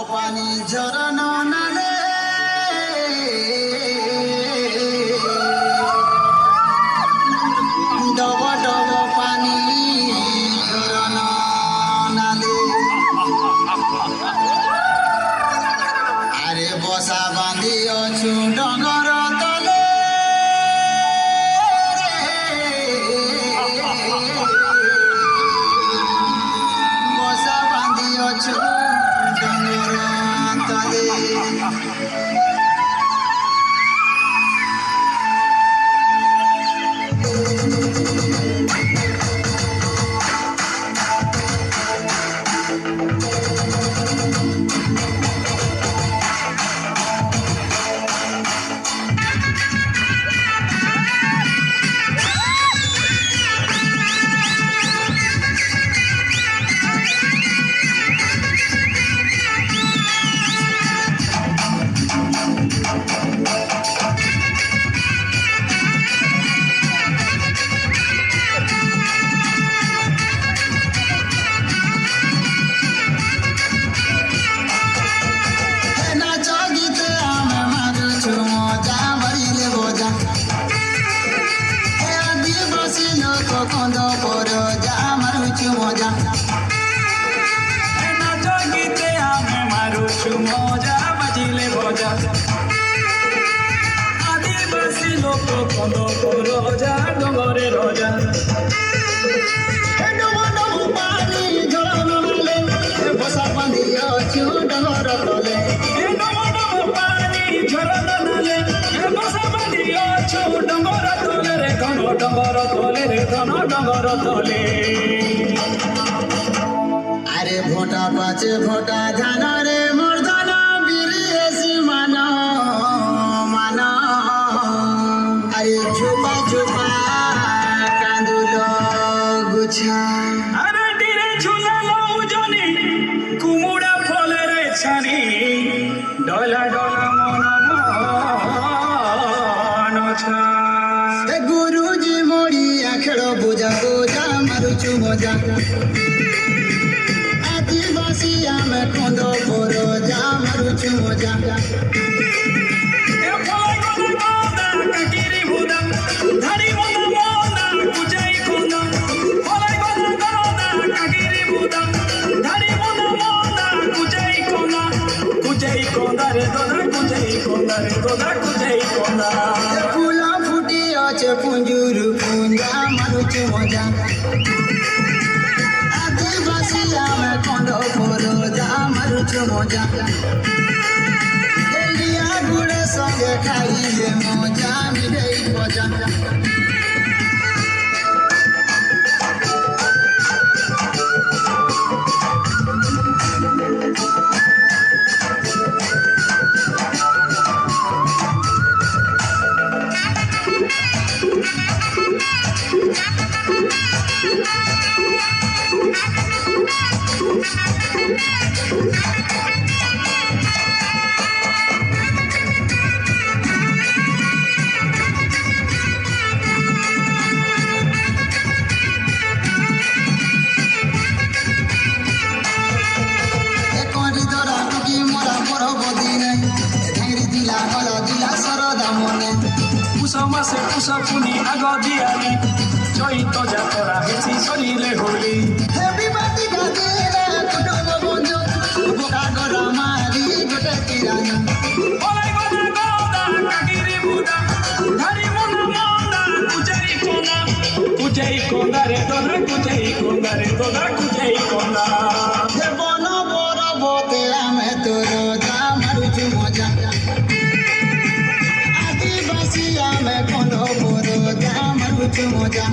পানি ঝরানো নালে ডব ডব পানি ঝরানো নালে আরে বসা বাঁধি অছু ডগর তলে বসা বাঁধি অছু ডগর তলে কন্দ পর যা মারুছু মজা নাচ গীতে আমি মারুছু মজা বাজিলে বজা আদিবাসী লোক কন্দ পর যা ডগরে রজা ডব ডব পানি ঝরানো নালে বসা বাঁধি অছু ডগর তলে ডব ডব পানি ঝরানো নালে বসা বাঁধি অছু ডগর তলে রে ঘন ডগর তলে রে ঘন ডগর তলে আরে ভোটা পাচে ভোটা ধান রে মর্দান বিরিয়েছি মান মান আরে ঝোপা ঝোপা কাঁদুল গুছা আরে টিরে ঝুলালো জনি কুমুড়া ফলের ছানি ডলা ডলা মন মনছা গুরুজি মরিয়া খেল বোঝা বোঝা মারুছু মজা আদিবাসী আমি খন্দ পর যা মারুছু মজা এ ফলে গদা গদা কাকিরি বুদা ধারি মনা মনা কুচাই কোনা ফলে গদা গদা কাকিরি বুদা ধারি মনা মনা কুচাই কোনা রে দদা কুচাই কোনা রে দদা কুচাই কোনা ফুল ফুটি আছে পুঞ্জুরু পুঞ্জা মারুছু মজা আদিবাসী আমি খন্দ পর যা মারুছু মজা এলিয়া গুড়ে সঙ্গে খাইলে মজা মিলেই মজা একরি ধরা টুকি মরা বড় বদি নাই ঢেঙ্গরি দিলা গলা দিলা সরদা মনে পুষ মাসে পুষ পুনি আগ দিয়ালি চৈত যাত্রা হেছি চলিলে হোলি হেভি বাতি গাদিলে কুটুম বন্ধু বোকা গরা মারি গোটে কিরানা ফলে গদা গদা কাকিরি বুদা ধারি মনা মনা কুচাই কোনা রে দদা কুচাই কোনা রে দদা কুচাই কোনা হে বন বড় বতে আমি তোর যা মারুছু মজা আদিবাসী আমি খন্দ পর যা মারুছু মজা